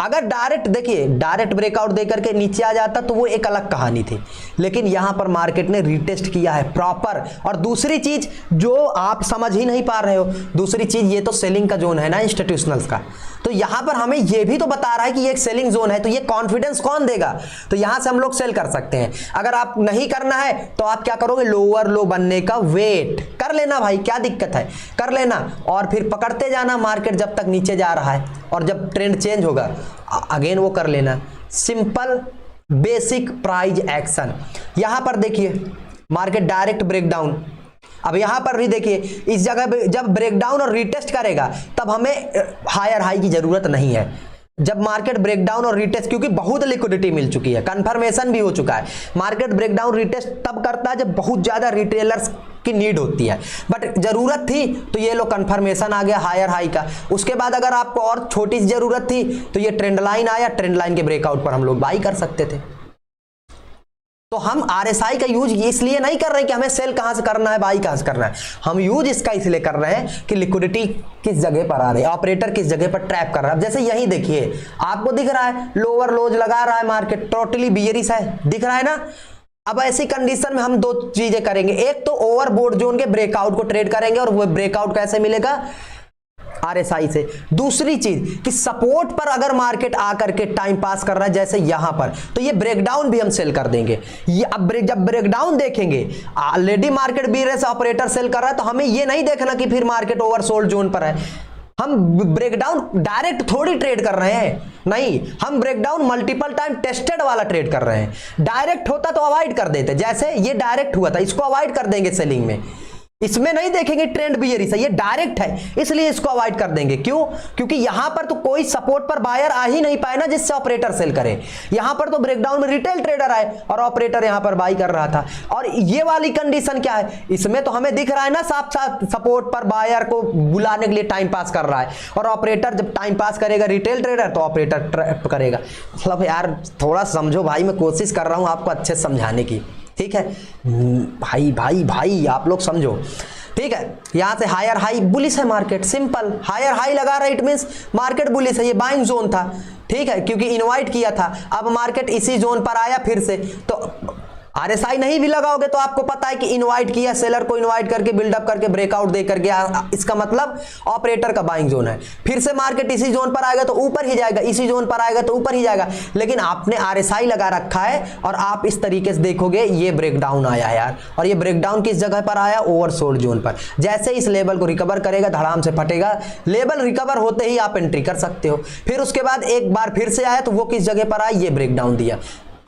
अगर डायरेक्ट देखिए, डायरेक्ट ब्रेकआउट देकर के नीचे आ जाता तो वो एक अलग कहानी थी, लेकिन यहां पर मार्केट ने रीटेस्ट किया है प्रॉपर। और दूसरी चीज जो आप समझ ही नहीं पा रहे हो, दूसरी चीज, ये तो सेलिंग का जोन है ना इंस्टीट्यूशनल्स का, तो यहां पर हमें ये भी तो बता रहा है कि ये एक सेलिंग जोन है, तो ये कॉन्फिडेंस कौन देगा, तो यहां से हम लोग सेल कर सकते हैं। अगर आप नहीं करना है तो आप क्या करोगे, लोअर लो बनने का वेट कर लेना भाई, क्या दिक्कत है, कर लेना, और फिर पकड़ते जाना मार्केट जब तक नीचे जा रहा है, और जब ट्रेंड चेंज होगा अगेन वो कर लेना। Simple basic price action. यहां पर देखिए मार्केट डायरेक्ट ब्रेकडाउन, अब यहां पर भी देखिए इस जगह पे जब ब्रेकडाउन और रीटेस्ट करेगा तब हमें हायर हाई की जरूरत नहीं है। जब मार्केट ब्रेकडाउन और रीटेस्ट, क्योंकि बहुत लिक्विडिटी मिल चुकी है, कंफर्मेशन भी हो चुका है, मार्केट ब्रेकडाउन रीटेस्ट तब करता है जब बहुत ज्यादा रिटेलर्स की नीड होती है, बट जरूरत थी तो ये लो कंफर्मेशन आ गया हायर हाई का। उसके बाद अगर आपको और छोटी सी जरूरत थी तो ये ट्रेंड लाइन आया, ट्रेंड लाइन के ब्रेकआउट पर हम लोग बाई कर सकते थे। तो हम आरएसआई का यूज इसलिए नहीं कर रहे कि हमें सेल कहां से करना है, बाई कहां से करना है, हम यूज इसका इसलिए कर रहे हैं कि लिक्विडिटी किस जगह पर आ रही है, ऑपरेटर किस जगह पर ट्रैप कर रहा है। अब जैसे यही देखिए आपको दिख रहा है लोअर लोज लगा रहा है, मार्केट टोटली बियरिश है, दिख रहा है ना। अब ऐसी कंडीशन में हम दो चीजें करेंगे, एक तो ओवरबोट जोन के ब्रेकआउट को ट्रेड करेंगे, और वो ब्रेकआउट कैसे मिलेगा, आरएसआई से। दूसरी चीज कि सपोर्ट पर अगर मार्केट आकर के टाइम पास कर रहा है जैसे यहां पर, तो ये ब्रेकडाउन भी हम सेल कर देंगे। ये अब जब ब्रेकडाउन देखेंगे, already market bearish operator cell कर रहा है, तो हमें ये नहीं देखना कि फिर मार्केट ओवरसोल्ड जोन पर है। हम ब्रेकडाउन डायरेक्ट थोड़ी ट्रेड कर रहे हैं, नहीं, हम ब्रेकडाउन मल्टीपल टाइम टेस्टेड वाला ट्रेड कर रहे हैं। डायरेक्ट होता तो अवॉइड कर देते, जैसे ये डायरेक्ट हुआ था, इसको अवॉइड कर देंगे सेलिंग में, इसमें नहीं देखेंगे ट्रेंड बियरिश है, ये डायरेक्ट है इसलिए इसको अवॉइड कर देंगे। क्यों? क्योंकि यहां पर तो कोई सपोर्ट पर बायर आ ही नहीं पाए ना जिससे ऑपरेटर सेल करे। यहां पर तो ब्रेकडाउन में रिटेल ट्रेडर आए और ऑपरेटर यहां पर बाई कर रहा था। और ये वाली कंडीशन क्या है, इसमें तो हमें दिख रहा है ना साफ साफ सपोर्ट पर बायर को बुलाने के लिए टाइम पास कर रहा है, और ऑपरेटर जब टाइम पास करेगा रिटेल ट्रेडर तो ऑपरेटर ट्रैप करेगा। मतलब यार थोड़ा समझो भाई, मैं कोशिश कर रहा हूं आपको अच्छे से समझाने की, ठीक है भाई भाई भाई आप लोग समझो, ठीक है। यहां से हायर हाई बुलिश है मार्केट, सिंपल, हायर हाई लगा रहा है इट मींस मार्केट बुलिश है, ये बाइंग जोन था, ठीक है, क्योंकि इनवाइट किया था। अब मार्केट इसी जोन पर आया फिर से, तो आरएसआई नहीं भी लगाओगे तो आपको पता है कि इनवाइट किया, सेलर को इनवाइट करके बिल्डअप करके ब्रेकआउट दे करके, इसका मतलब ऑपरेटर का बाइंग जोन है। फिर से मार्केट इसी जोन पर आएगा तो ऊपर ही जाएगा, इसी जोन पर आएगा तो ऊपर ही जाएगा। लेकिन आपने आरएसआई लगा रखा है और आप इस तरीके से देखोगे ये ब्रेकडाउन आया यार, और ये ब्रेकडाउन किस जगह पर आया, ओवरसोल्ड जोन पर। जैसे इस लेवल को रिकवर करेगा धड़ाम से फटेगा, लेवल रिकवर होते ही आप एंट्री कर सकते हो। फिर उसके बाद एक बार फिर से आया तो वो किस जगह पर आया, ये ब्रेकडाउन दिया,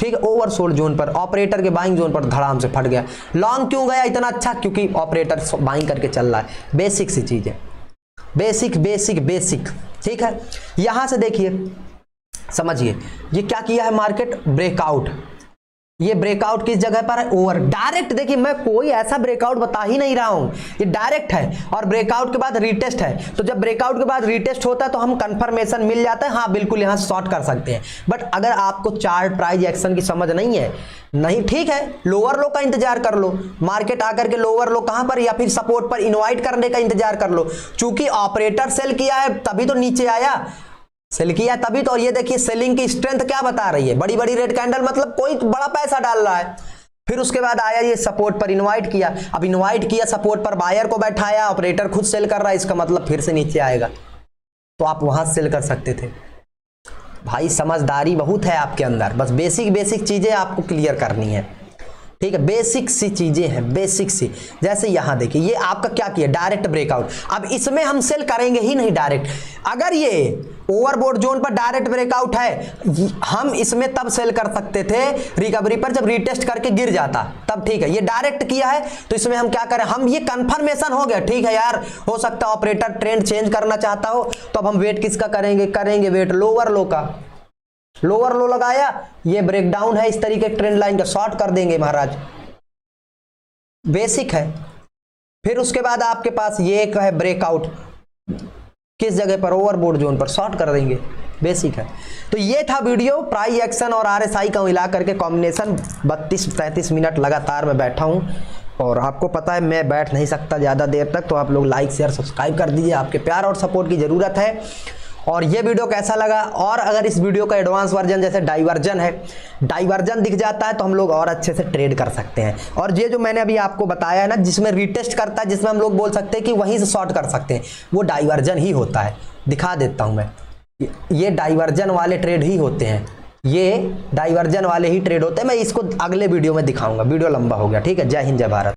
ठीक है, ओवरसोल्ड जोन पर, ऑपरेटर के बाइंग जोन पर धड़ाम से फट गया। लॉन्ग क्यों गया इतना अच्छा, क्योंकि ऑपरेटर बाइंग करके चल रहा है। बेसिक सी चीज है, बेसिक बेसिक बेसिक, ठीक है। यहां से देखिए समझिए ये क्या किया है मार्केट, ब्रेकआउट, ये ब्रेकआउट किस जगह पर है, ओवर, डायरेक्ट। देखिए मैं कोई ऐसा ब्रेकआउट बता ही नहीं रहा हूं, ये डायरेक्ट है, और ब्रेकआउट के बाद रीटेस्ट है। तो जब ब्रेकआउट के बाद रीटेस्ट होता है तो हम कंफर्मेशन मिल जाता है, हाँ बिल्कुल यहां से शॉर्ट कर सकते हैं। बट अगर आपको चार्ट प्राइस एक्शन की समझ नहीं है, नहीं, ठीक है, लोअर लो का इंतजार कर लो, मार्केट आकर के लोअर लो कहां पर या फिर सपोर्ट पर इनवाइट करने का इंतजार कर लो। चूंकि ऑपरेटर सेल किया है तभी तो नीचे आया, सेल किया तभी तो। और ये देखिए सेलिंग की स्ट्रेंथ क्या बता रही है, बड़ी बड़ी रेड कैंडल, मतलब कोई बड़ा पैसा डाल रहा है। फिर उसके बाद आया ये सपोर्ट पर इनवाइट किया, अब इनवाइट किया सपोर्ट पर, बायर को बैठाया, ऑपरेटर खुद सेल कर रहा है, इसका मतलब फिर से नीचे आएगा तो आप वहां सेल कर सकते थे। भाई समझदारी बहुत है आपके अंदर, बस बेसिक बेसिक चीजें आपको क्लियर करनी है, ठीक है, बेसिक सी चीजें हैं, बेसिक सी। जैसे यहां देखिए ये आपका क्या किया, डायरेक्ट ब्रेकआउट। अब इसमें हम सेल करेंगे ही नहीं डायरेक्ट, अगर ये ओवरबोट जोन पर डायरेक्ट ब्रेकआउट है, हम इसमें तब सेल कर सकते थे रिकवरी पर जब रीटेस्ट करके गिर जाता, तब ठीक है। ये डायरेक्ट किया है तो इसमें हम क्या करें, हम ये कंफर्मेशन हो गया, ठीक है यार, हो सकता है ऑपरेटर ट्रेंड चेंज करना चाहता हो, तो अब हम वेट किसका करेंगे वेट लोअर लो का। लोअर लो लगाया, ये ब्रेकडाउन है, इस तरीके ट्रेंड लाइन का शॉर्ट कर देंगे महाराज, बेसिक है। फिर उसके बाद आपके पास ये एक है ब्रेकआउट, किस जगह पर, ओवरबोट जोन पर, शॉर्ट कर देंगे, बेसिक है। तो ये था वीडियो, प्राइस एक्शन और आरएसआई का मिला करके कॉम्बिनेशन। 32-33 मिनट लगातार मैं बैठा हूं, और आपको पता है मैं बैठ नहीं सकता ज़्यादा देर तक, तो आप लोग लाइक शेयर सब्सक्राइब कर दीजिए, आपके प्यार और सपोर्ट की ज़रूरत है। और ये वीडियो कैसा लगा, और अगर इस वीडियो का एडवांस वर्जन जैसे डाइवर्जन है, डाइवर्जन दिख जाता है तो हम लोग और अच्छे से ट्रेड कर सकते हैं। और ये जो मैंने अभी आपको बताया है ना, जिसमें रीटेस्ट करता है, जिसमें हम लोग बोल सकते हैं कि वहीं से शॉर्ट कर सकते हैं, वो डाइवर्जन ही होता है। दिखा देता हूं मैं, ये डाइवर्जन वाले ट्रेड ही होते हैं, ये डाइवर्जन वाले ही ट्रेड होते हैं। मैं इसको अगले वीडियो में दिखाऊंगा, वीडियो लंबा हो गया, ठीक है। जय हिंद जय भारत।